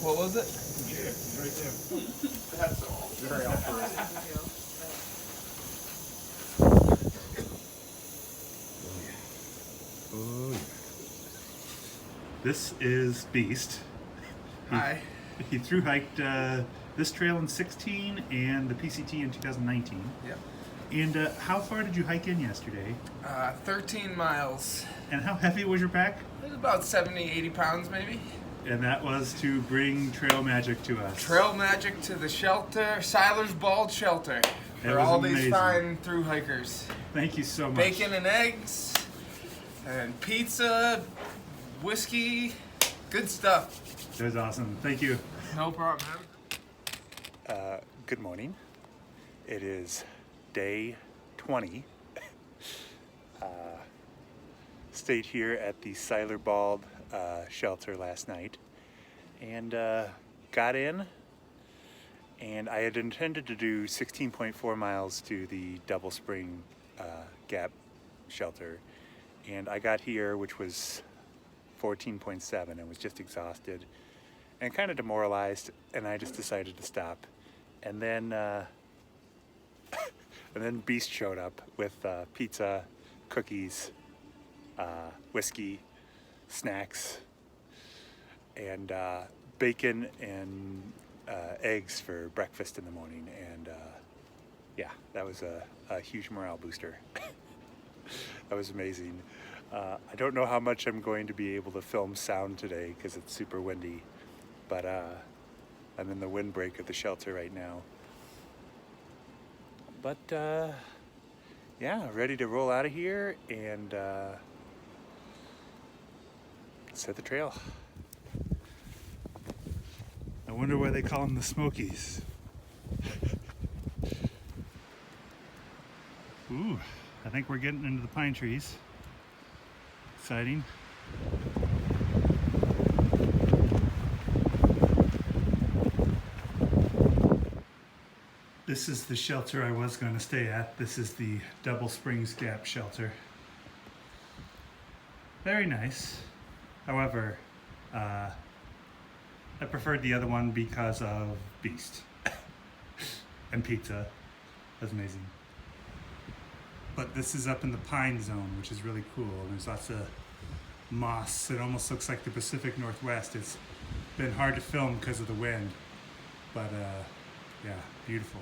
What was it? Yeah, right there. That's all. Very awkward. Oh, yeah. This is Beast. Hi. He through hiked this trail in 16 and the PCT in 2019. Yep. And how far did you hike in yesterday? 13 miles. And how heavy was your pack? It was about 70, 80 pounds maybe. And that was to bring trail magic to us. Trail magic to the shelter, Siler's Bald Shelter. That For was all amazing. these fine through hikers. Thank you so much. Bacon and eggs, and pizza, whiskey, good stuff. That was awesome. Thank you. No problem, man. Good morning. It is day 20. Stayed here at the Siler Bald shelter last night and got in, and I had intended to do 16.4 miles to the Double Spring Gap shelter, and I got here, which was 14.7, and was just exhausted and kind of demoralized, and I just decided to stop. And then and then Beast showed up with pizza, cookies, whiskey, snacks, and bacon and eggs for breakfast in the morning. And yeah, that was a huge morale booster. That was amazing. I don't know how much I'm going to be able to film sound today because it's super windy, but I'm in the windbreak of the shelter right now. But yeah, ready to roll out of here and set the trail. I wonder why they call them the Smokies. Ooh, I think we're getting into the pine trees. Exciting. This is the shelter I was going to stay at. This is the Double Springs Gap shelter. Very nice. However, I preferred the other one because of Beast and pizza. That's amazing. But this is up in the pine zone, which is really cool. And there's lots of moss. It almost looks like the Pacific Northwest. It's been hard to film because of the wind, but yeah, beautiful.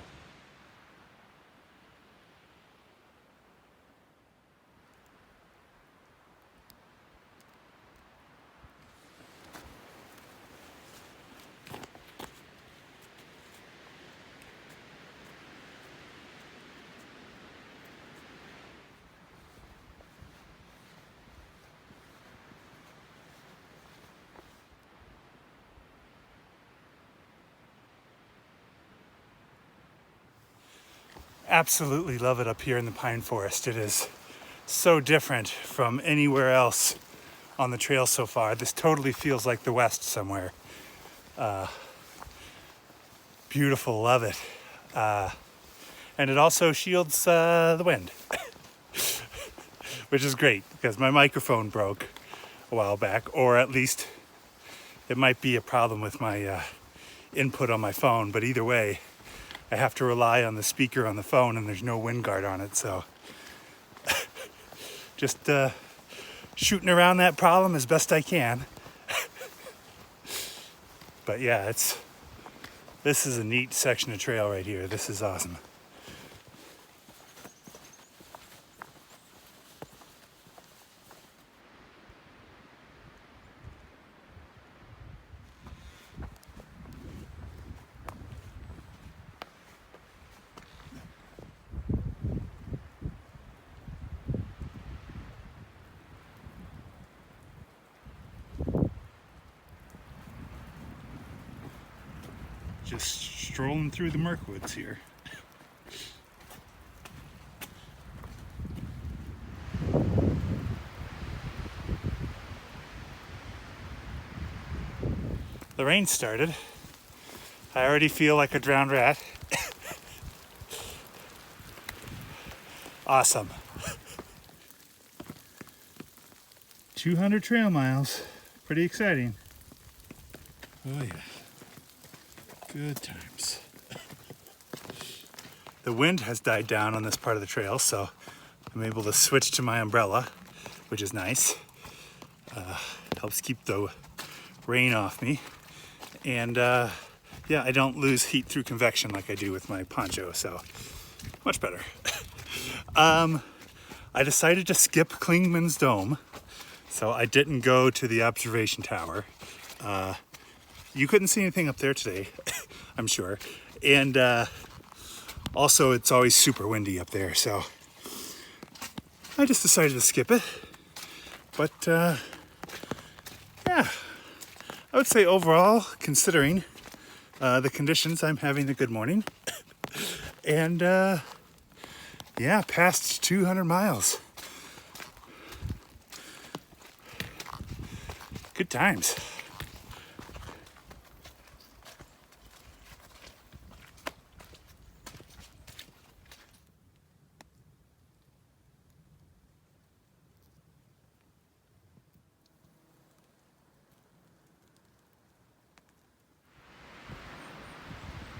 Absolutely love it up here in the pine forest. It is so different from anywhere else on the trail so far. This totally feels like the West somewhere. Beautiful, love it. And it also shields the wind, which is great because my microphone broke a while back, or at least it might be a problem with my input on my phone, but either way, I have to rely on the speaker on the phone and there's no wind guard on it, so just shooting around that problem as best I can. But yeah, this is a neat section of trail right here. This is awesome. Just strolling through the Mirkwoods here. The rain started. I already feel like a drowned rat. Awesome. 200 trail miles. Pretty exciting. Oh yeah. Good times. The wind has died down on this part of the trail, so I'm able to switch to my umbrella, which is nice. Helps keep the rain off me. And yeah, I don't lose heat through convection like I do with my poncho, so much better. I decided to skip Klingman's Dome, so I didn't go to the observation tower. You couldn't see anything up there today, I'm sure. And also, it's always super windy up there, so I just decided to skip it. But yeah, I would say overall, considering the conditions, I'm having a good morning. And yeah, past 200 miles. Good times.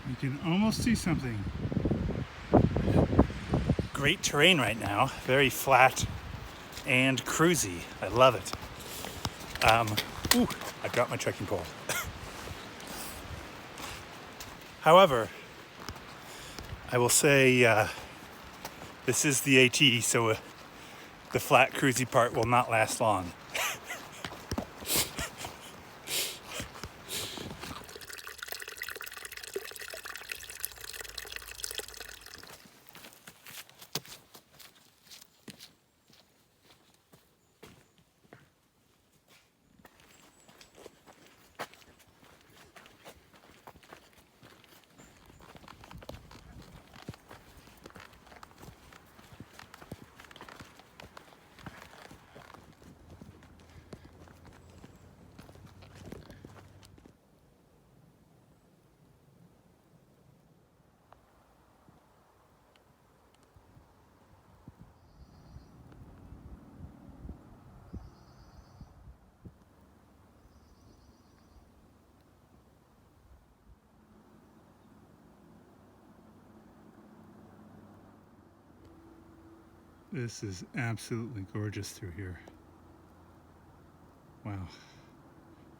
You can almost see something. Great terrain right now, very flat and cruisy. I love it. Ooh, I got my trekking pole. However, I will say this is the AT, so the flat cruisy part will not last long. This is absolutely gorgeous through here. Wow.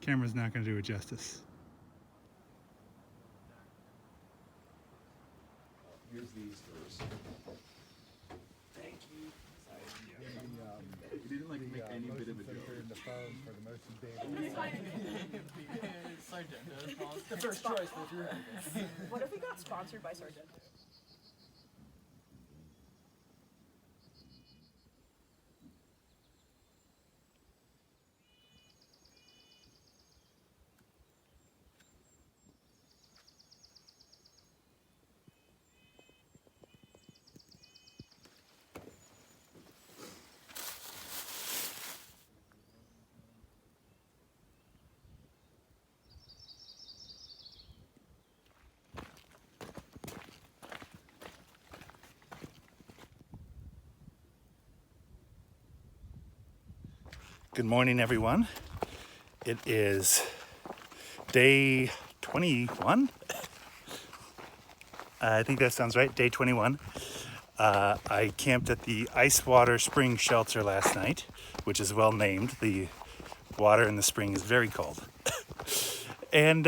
Camera's not going to do it justice. Here's these first. Thank you. You didn't like make any bit of a joke. In the phone for the motion The first choice that you had. What if we got sponsored by Sargento? Good morning, everyone. It is day 21. I think that sounds right, day 21. I camped at the Ice Water Spring Shelter last night, which is well named. The water in the spring is very cold. And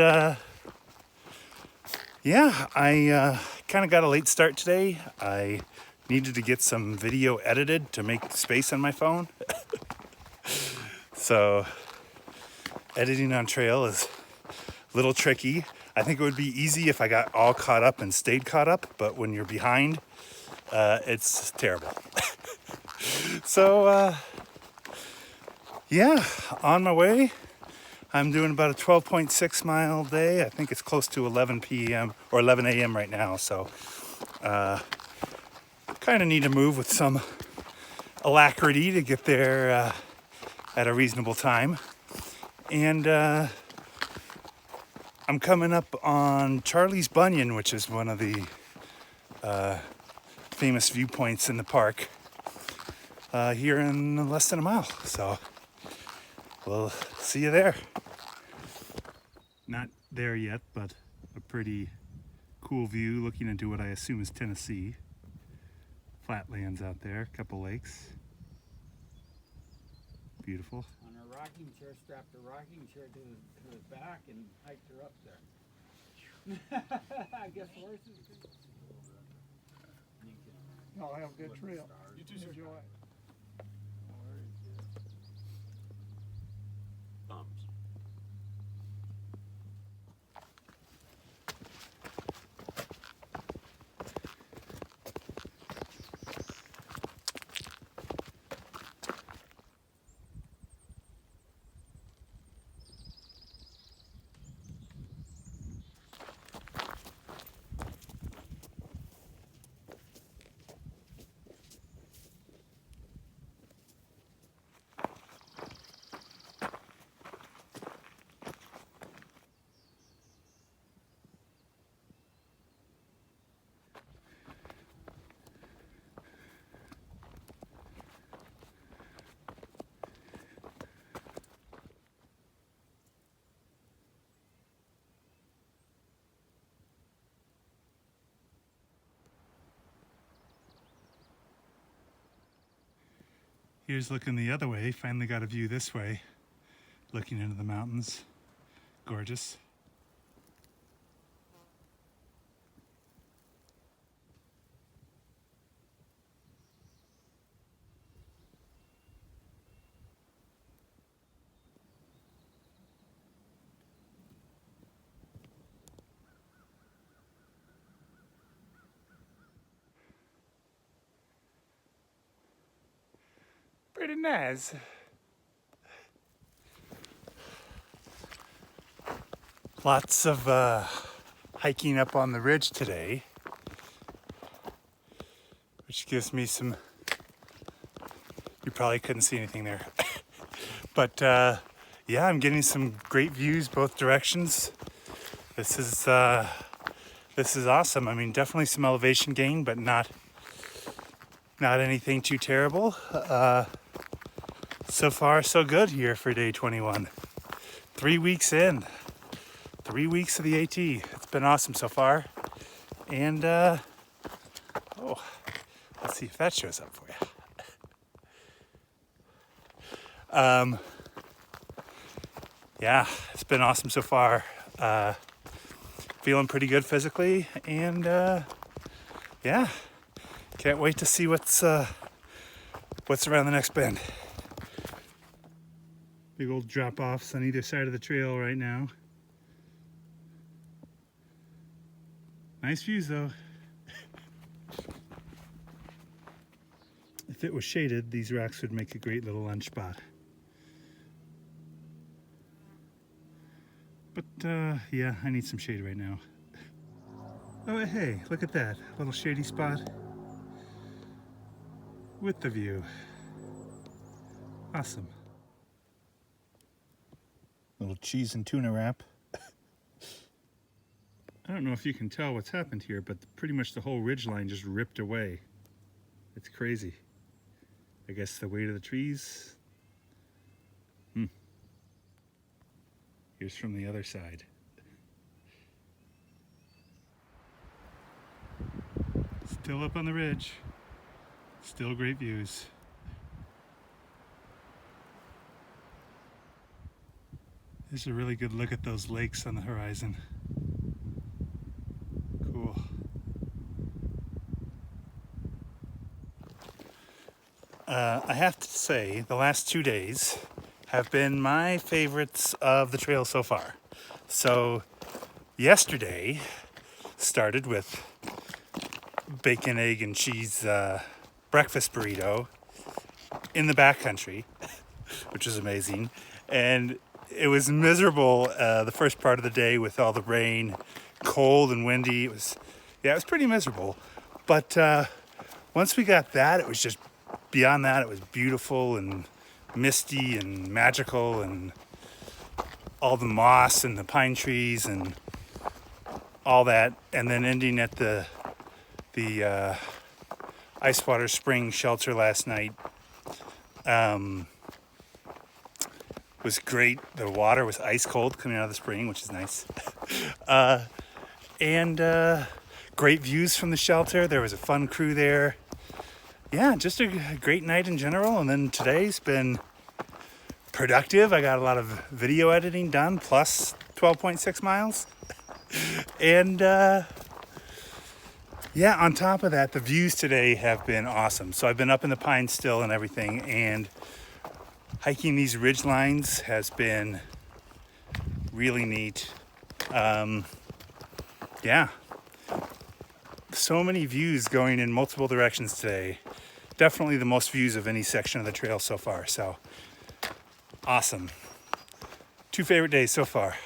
yeah, I kind of got a late start today. I needed to get some video edited to make space on my phone. So editing on trail is a little tricky. I think it would be easy if I got all caught up and stayed caught up, but when you're behind, it's terrible. So yeah, on my way. I'm doing about a 12.6 mile day. I think it's close to 11 p.m. or 11 a.m. right now. So kind of need to move with some alacrity to get there at a reasonable time. And I'm coming up on Charlie's Bunyan, which is one of the famous viewpoints in the park here in less than a mile. So we'll see you there. Not there yet, but a pretty cool view looking into what I assume is Tennessee. Flatlands out there, a couple lakes. Beautiful. On a rocking chair, strapped a rocking chair to the back and hiked her up there. I guess horses. Y'all have a good trail. You too, sir. Enjoy. Here's looking the other way. Finally got a view this way, looking into the mountains. Gorgeous. Pretty nice. Lots of hiking up on the ridge today, which gives me some, you probably couldn't see anything there, but yeah, I'm getting some great views both directions. This is awesome. I mean, definitely some elevation gain, but not anything too terrible. So far, so good here for day 21. 3 weeks in. 3 weeks of the AT. It's been awesome so far. And, oh, let's see if that shows up for you. Yeah, it's been awesome so far. Feeling pretty good physically. And, yeah, can't wait to see what's around the next bend. Big old drop-offs on either side of the trail right now. Nice views though. If it was shaded, these rocks would make a great little lunch spot. But yeah, I need some shade right now. Oh hey, look at that. Little shady spot with the view. Awesome. Little cheese and tuna wrap. I don't know if you can tell what's happened here, but pretty much the whole ridge line just ripped away. It's crazy. I guess the weight of the trees. Here's from the other side. Still up on the ridge. Still great views. There's a really good look at those lakes on the horizon. Cool. I have to say, the last 2 days have been my favorites of the trail so far. So, yesterday started with bacon, egg, and cheese breakfast burrito in the backcountry, which is amazing. And it was miserable the first part of the day with all the rain, cold and windy. It was pretty miserable. But once we got that, it was just beyond that. It was beautiful and misty and magical, and all the moss and the pine trees and all that. And then ending at the ice water spring shelter last night was great. The water was ice cold coming out of the spring, which is nice. And great views from the shelter. There was a fun crew there. Yeah, just a great night in general. And then today's been productive. I got a lot of video editing done, plus 12.6 miles. And yeah, on top of that, the views today have been awesome. So I've been up in the pines still and everything, and hiking these ridge lines has been really neat. Yeah, so many views going in multiple directions today. Definitely the most views of any section of the trail so far. So awesome. 2 favorite days so far.